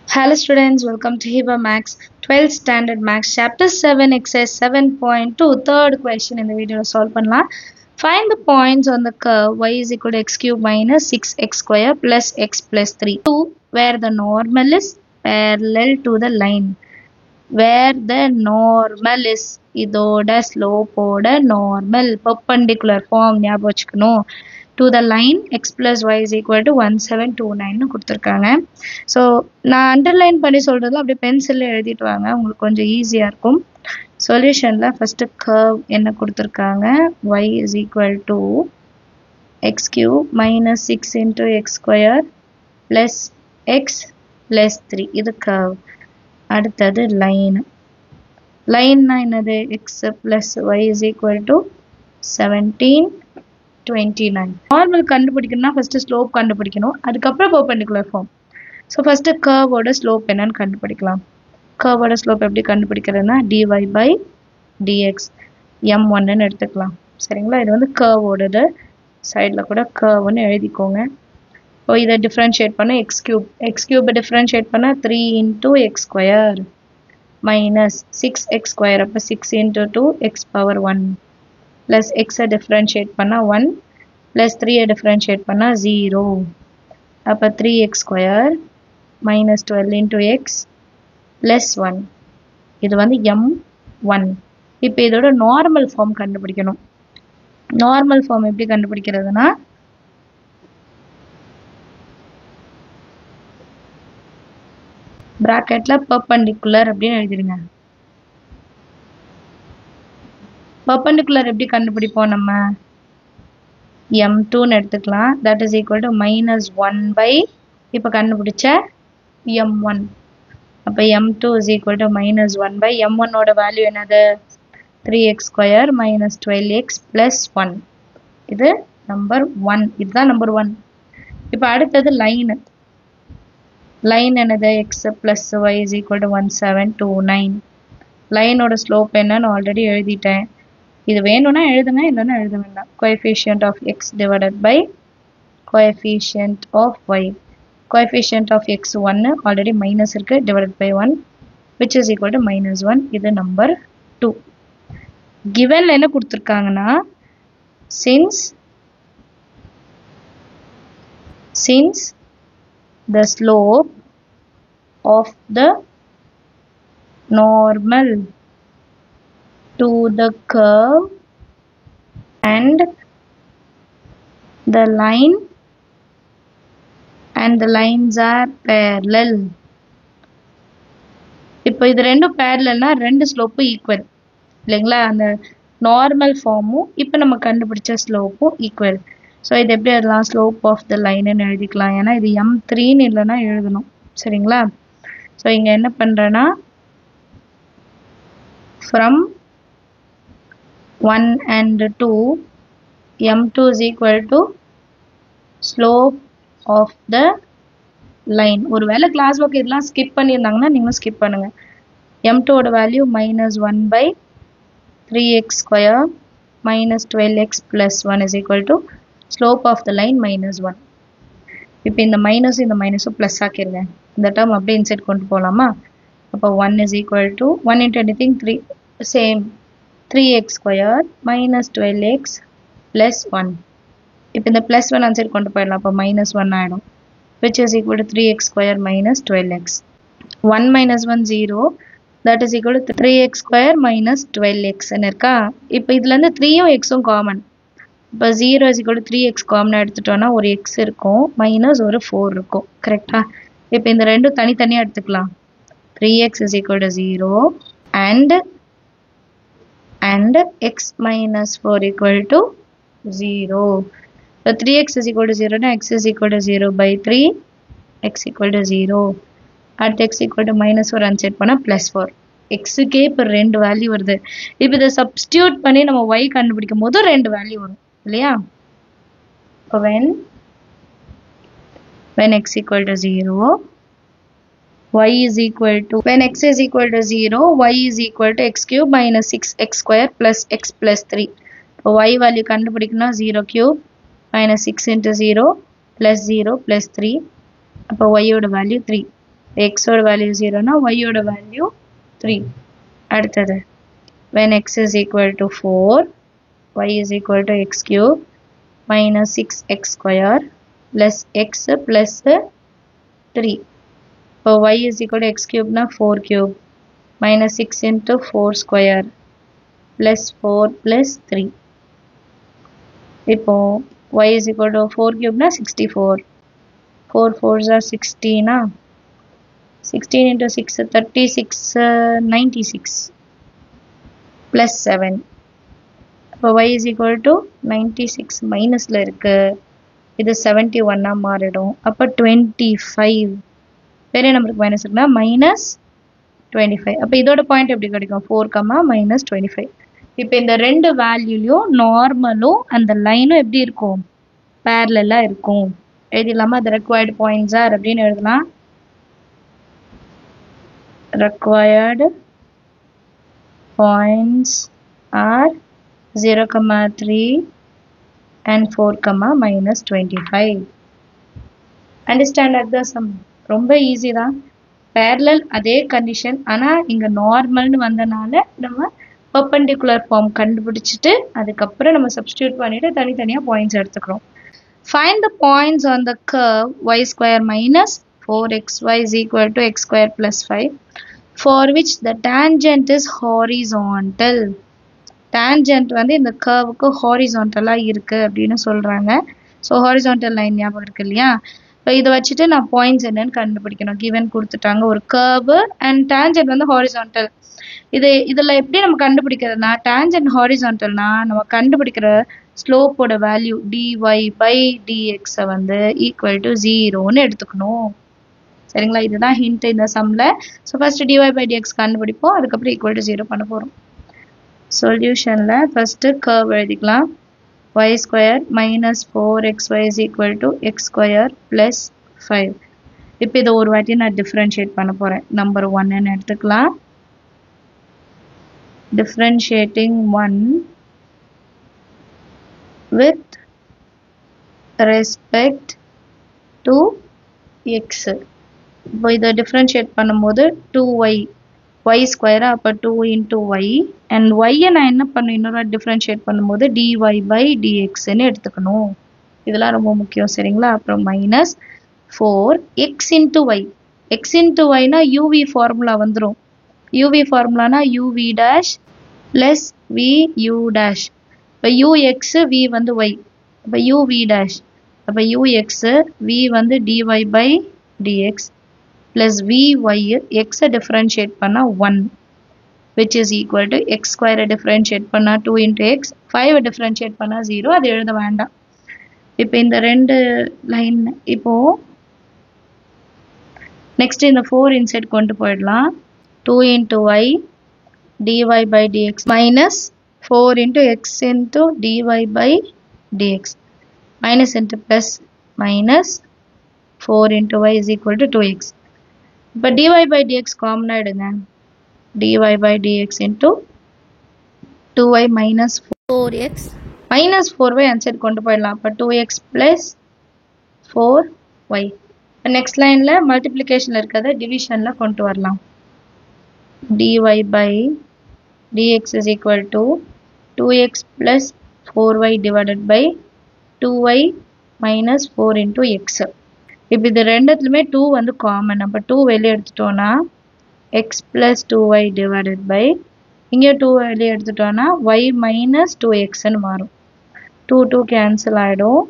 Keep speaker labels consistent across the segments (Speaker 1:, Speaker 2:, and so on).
Speaker 1: Hello students, welcome to Hiba Max 12th Standard Max Chapter 7 Exercise 7.2 Third question in the video solve பண்ணலாம். Find the points on the curve y is equal to x cube minus 6x square plus x plus 3 where the normal is parallel to the line. Where the normal is இதோட slope ஓட normal perpendicular form ஞாபகம் வச்சுக்கணும். To the line x plus y is equal to 1729 கொடுத்திருக்காங்க. So நான் underline பண்ணி சொல்கிறதுல அப்படியே பென்சிலில் எழுதிட்டு வாங்க, உங்களுக்கு கொஞ்சம் ஈஸியாக இருக்கும். சொல்யூஷனில் ஃபஸ்ட்டு கர்வ் என்ன கொடுத்துருக்காங்க, y is equal to x cube minus 6 into x square plus x plus 3 இது கர்வ். அடுத்தது லைன். லைன்னா என்னது, x plus y is equal to 1729. Normal கண்டுபிடிக்கணும்னா ஃபஸ்ட்டு ஸ்லோப் கண்டுபிடிக்கணும், அதுக்கப்புறம் பெர்பெண்டிகுலர் ஃபார்ம். ஸோ ஃபஸ்ட்டு கர்வோட ஸ்லோப் என்னன்னு கண்டுபிடிக்கலாம். கர்வோட ஸ்லோப் எப்படி கண்டுபிடிக்கிறதுனா dy by dx m1ன்னு எடுத்துக்கலாம். சரிங்களா, இது வந்து கர்வோடது. சைடில் கூட கர்வ்னு எழுதிக்கோங்க. ஸோ இதை டிஃப்ரென்ஷியேட் பண்ண எக்ஸ் கியூபை டிஃப்ரென்ஷியேட் பண்ண 3 into x square minus 6x square அப்போ 6 into 2 x power 1 plus x-ஐ differentiate பண்ண 1 plus 3-ஐ டிஃப்ரென்ஷியேட் பண்ண 0 அப்போ 3x square minus 12 into x plus 1 இது வந்து m1. இப்போ இதோட நார்மல் ஃபார்ம் கண்டுபிடிக்கணும். நார்மல் ஃபார்ம் எப்படி கண்டுபிடிக்கிறதுனா பிராக்கெட்ல பெர்பெண்டிகுலர் அப்படின்னு எழுதிடுங்க. பெர்பெண்டிகுலர் எப்படி கண்டுபிடிப்போம், நம்ம m2ன்னு எடுத்துக்கலாம். That is equal to minus 1 by இப்போ கண்டுபிடிச்ச m1. அப்போ m2 is equal to minus 1 by m1 ஓட வேல்யூ என்னது 3x square minus 12x plus 1. இது நம்பர் 1. இதுதான் நம்பர் 1. இப்போ அடுத்தது லைன். லைன் என்னது x plus y is equal to 1729. லைனோட ஸ்லோப் என்னன்னு ஆல்ரெடி எழுதிட்டேன். இது வேணும்னா எழுதுங்க, இல்லைன்னா எழுத வேண்டாம். Coefficient of x divided by coefficient of y. coefficient of x 1 already minus இருக்கு, divided by 1 which is equal to minus 1. இது number 2. given என்ன கொடுத்திருக்காங்கன்னா since the slope of the normal to the curve and the line and the lines are parallel. இப்போ இது ரெண்டும் parallelனா ரெண்டு ஸ்லோப்பும் equal இல்லைங்களா, அந்த normal ஃபார்மும் இப்போ நம்ம கண்டுபிடிச்ச ஸ்லோப்பும் ஈக்குவல். ஸோ இது எப்படி எழுதலாம், ஸ்லோப் ஆஃப் த லைன்னு எழுதிக்கலாம். ஏன்னா இது m3ன்னு இல்லைன்னா எழுதணும். சரிங்களா, ஸோ இங்கே என்ன பண்ணுறேன்னா from 1 and 2 m2 is equal to slope of the line. ஒருவேளை கிளாஸ் ஒர்க் இதெல்லாம் ஸ்கிப் பண்ணியிருந்தாங்கன்னா நீங்களும் ஸ்கிப் பண்ணுங்க. m2 ஓட value minus 1 by 3x square minus 12x plus 1 is equal to slope of the line minus 1. இப்போ இந்த மைனஸும் plus ஆக்கிடுங்க. இந்த டேர்ம் அப்படியே இன்சைட் கொண்டு போகலாமா. அப்போ 1 is equal to 1 into anything 3 same 3x square minus 12x plus 1. இப்போ இந்த ப்ளஸ் 1 ஆன்சர் கொண்டு போயிடலாம். அப்போ மைனஸ் 1 ஆகிடும், which is equal to 3x square minus 12x. 1 minus 1 0, that is equal to 3x square minus 12x இருக்கா. இப்போ இதுலேருந்து 3யும் xும் common. இப்போ 0 is equal to 3x காமனாக எடுத்துட்டோன்னா ஒரு x இருக்கும், மைனஸ் ஒரு 4 இருக்கும். கரெக்டா, இப்போ இந்த ரெண்டும் தனித்தனியாக எடுத்துக்கலாம். 3x is equal to 0 and x minus 4 equal to 0. So 3x is equal to 0 x is equal to 0 by 3 x equal to 0. At x equal to minus 4 unset பண்ணா plus 4. x க்கே இப்போ ரெண்டு வேல்யூ வருது. இப்போ இதை substitute பண்ணி நம்ம y கண்டுபிடிக்கும் போது ரெண்டு வேல்யூ வரும் இல்லையா. இப்போ when x equal to 0 y is equal to, when x is equal to 0 y is equal to x cube minus 6x square plus x plus 3. இப்போ y வேல்யூ கண்டுபிடிக்கணும்னா 0 cube minus 6 into 0 plus 0 plus 3. அப்போ y ஓட value 3. x ஓட value 0 னா y ஓட value 3. அடுத்தது when x is equal to 4 y is equal to x cube minus 6x square plus x plus 3. இப்போ y is equal to x cube na 4 cube minus 6 into 4 square plus 4 plus 3. இப்போ y is equal to 4 cube na 64. 4 4s are 16 na. 16 into 6 36 96 plus 7. இப்போ y is equal to 96 மைனஸ்ல இருக்கு. இது 71 ஆ மாறிடும். அப்போ 25 பெரிய நம்பருக்கு minus இருக்குன்னா மைனஸ் 25. அப்போ இதோட பாயிண்ட் எப்படி கிடைக்கும்? 4, minus 25. இப்போ இந்த ரெண்டு வேல்யூலையும் நார்மலும் அந்த லைனும் எப்படி இருக்கும்? பேரலா இருக்கும். எழுதிடலாமா? the required points are அப்படின்னு எழுதலாம். required points are 0, 3 and 4, minus 25. Understand at the sum? ரொம்ப ஈஸி தான். parallel அதே கண்டிஷன், ஆனால் இங்கே நார்மல்னு வந்தனால நம்ம பெர்பெண்டிகுலர் ஃபார்ம் கண்டுபிடிச்சிட்டு அதுக்கப்புறம் நம்ம சப்ஸ்டியூட் பண்ணிட்டு தனித்தனியாக பாயிண்ட்ஸ் எடுத்துக்கிறோம். Find the points on the curve y square minus 4xy is equal to x square plus 5 for which the tangent is horizontal. Tangent வந்து இந்த curveக்கு ஹாரிசான்டலாக இருக்குது அப்படின்னு சொல்கிறாங்க. ஸோ ஹாரிசான்டல் லைன் ஞாபகம் இருக்கு இல்லையா? இப்போ இதை வச்சுட்டு நான் பாயிண்ட்ஸ் என்னன்னு கண்டுபிடிக்கணும். கிவன் கொடுத்துட்டாங்க ஒரு கர்வு அண்ட் டேஞ்சன்ட் வந்து ஹாரிசான்டல். இதில் எப்படி நம்ம கண்டுபிடிக்கிறதுனா, டேஞ்சன்ட் ஹாரிசான்டல்னா நம்ம கண்டுபிடிக்கிற ஸ்லோப்போட வேல்யூ dy by dx வந்து ஈக்குவல் டு 0ன்னு எடுத்துக்கணும். சரிங்களா? இதுதான் ஹிண்ட் இந்த சம்மில். So first dy by dx கண்டுபிடிப்போம், அதுக்கப்புறம் ஈக்குவல் டு 0 பண்ண போகிறோம். சொல்யூஷனில் ஃபஸ்ட்டு கர்வ் எழுதிக்கலாம். y square minus 4xy is equal to x square plus 5. இப்போ இதை ஒரு வாட்டி நான் டிஃப்ரென்ஷியேட் பண்ண போகிறேன். நம்பர் 1 எடுத்துக்கலாம். differentiating 1 with respect to x. இப்போ இதை டிஃப்ரென்ஷியேட் பண்ணும்போது 2y y ஸ்கொயரா, அப்போ 2 into y and y நான் என்ன பண்ணணும், இன்னொரு டிஃப்ரென்ஷியேட் பண்ணும்போது dy by dxன்னு எடுத்துக்கணும். இதெல்லாம் ரொம்ப முக்கியம். சரிங்களா? அப்புறம் minus 4x into y. x into yனா uv formula வந்துடும். uv ஃபார்முலானா uv dash plus vu dash. இப்போ ux v வந்து y, அப்போ uv dash, அப்போ ux v வந்து dy by dx plus vy x differentiate பண்ணா 1 which is equal to x square differentiate பண்ணா 2 into x, 5 differentiate பண்ணா 0. அது எழுத வேண்டாம். இப்போ இந்த ரெண்டு லைன் இப்போ நெக்ஸ்ட் இந்த 4 இன்சைட் கொண்டு போயிடலாம். 2 into y dy by dx minus 4 into x into dy by dx minus into plus minus 4 into y is equal to 2x. இப்போ dy by dx காமனாக எடுங்க. dy by dx into 2y minus 4x minus 4y answer கொண்டு போயிடலாம். அப்போ 2x plus 4y. Next லைனில் மல்டிப்ளிகேஷனில் இருக்கிறத டிவிஷனில் கொண்டு வரலாம். dy by dx is equal to 2x plus 4y divided by 2y minus 4 into x. இப்போ இது ரெண்டுத்துலையுமே 2 வந்து காமன். அப்போ 2 வெளியே எடுத்துட்டோன்னா x plus 2y divided by இங்கே 2 வெளியே எடுத்துட்டோன்னா y minus 2xன்னு மாறும். 2 கேன்சல் ஆகிடும்.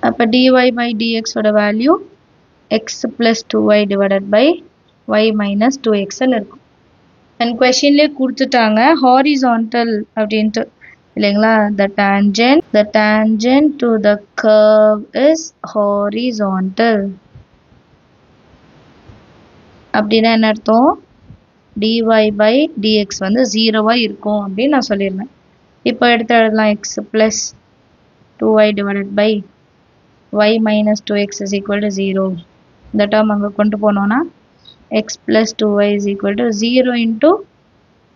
Speaker 1: அப்போ dy by dx ஓட value x plus 2y divided by y minus 2xன்னு இருக்கும். அண்ட் கொஷின்லேயே கொடுத்துட்டாங்க ஹாரிசான்டல் அப்படின்ட்டு இல்லைங்களா? the tangent to the curve is horizontal. அப்படின்னா என்ன அர்த்தம்? dy by dx வந்து 0வா இருக்கும் அப்படின்னு நான் சொல்லியிருந்தேன். இப்போ எடுத்து எழுதலாம். x plus 2y divided by y minus 2x is equal to 0. இந்த டேர்ம் அங்கே கொண்டு போனோன்னா x plus 2y is equal to 0 into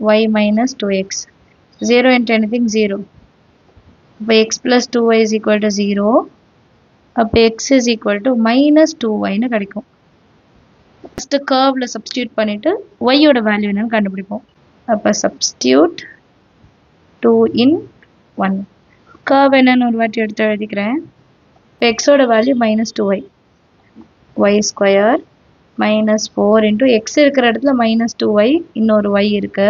Speaker 1: y minus 2x. 0 into anything 0. அப்போ x plus 2y is equal to 0. அப்போ x is equal to minus 2yன்னு கிடைக்கும். First கர்வ்ல substitute பண்ணிட்டு y ஓட value என்னன்னு கண்டுபிடிப்போம். அப்ப சப்ஸ்டியூட் 2 in 1. கர்வ் என்னன்னு ஒரு வாட்டி எடுத்து எழுதிக்கிறேன். x ஓட value -2y. y square -4 into x இருக்கிற இடத்துல -2y இன்னொரு y இருக்கு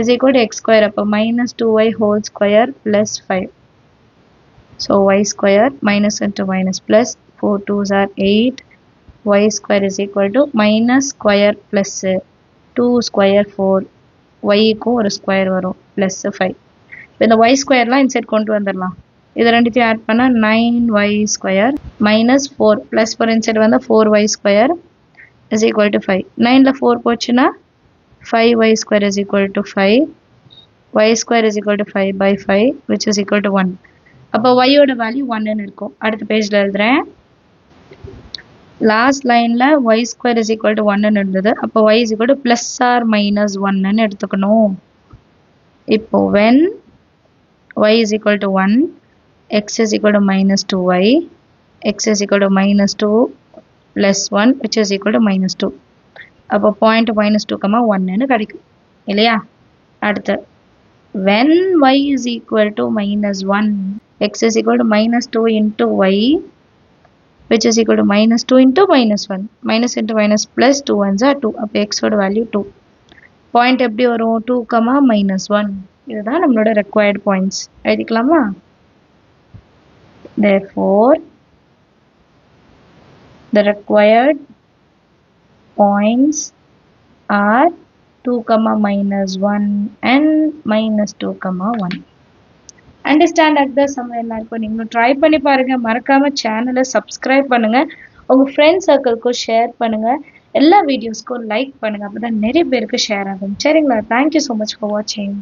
Speaker 1: is equal to x square. அப்ப -2y whole square plus 5. So y square minus into minus plus 4 2s are 8. Y square is equal to minus square plus 2 square 4. Y க்கு ஒரு square வரும் plus 5. இந்த y square லாம் inside கொண்டு வந்துடலாம். இது ரெண்டுத்தையும் ஆட் பண்ணா 9y square minus 4 plus 4 inside வந்தா 4y square is equal to 5. 9ல 4 போச்சுன்னா 5y square is equal to 5. Y square is equal to 5 by 5 which is equal to 1. அப்ப y ஓட வேல்யூ 1 ன்னு இருக்கும். அடுத்த பேஜ்ல எழுதுறேன். லாஸ்ட் லைன்ல y square is equal to 1 ன்னு இருந்தது. அப்ப y is equal to plus or minus 1 ன்னு எடுத்துக்கணும். இப்போ when y is equal to 1, x is equal to minus 2y, x is equal to minus 2 plus 1 which is equal to minus 2. அப்போ point minus 2, 1 ன்னு கிடைக்கும் இல்லையா? அடுத்து when y is equal to minus 1, x is equal to minus 2 into y which is equal to minus 2 into minus 1. Minus into minus plus 2 ones are 2. அப்போ x ஓட value 2. Point எப்படி வரும்? 2, minus 1. இதுதான் நம்மளோட required points. எழுதிக்கலாமா? Therefore, the required points are 2, minus 1 and minus 2, 1. Understand at the somewhere எல்லாருக்கும் நீங்களும் try பண்ணி பாருங்க. மறக்காம சேனலை சப்ஸ்கிரைப் பண்ணுங்க. உங்க ஃப்ரெண்ட் சர்க்கிள்க்கும் ஷேர் பண்ணுங்க. எல்லா வீடியோஸ்க்கும் லைக் பண்ணுங்க. அப்பதான் நிறைய பேருக்கு ஷேர் ஆகும். சரிங்களா? தேங்க்யூ ஸோ மச் ஃபார் வாட்சிங்.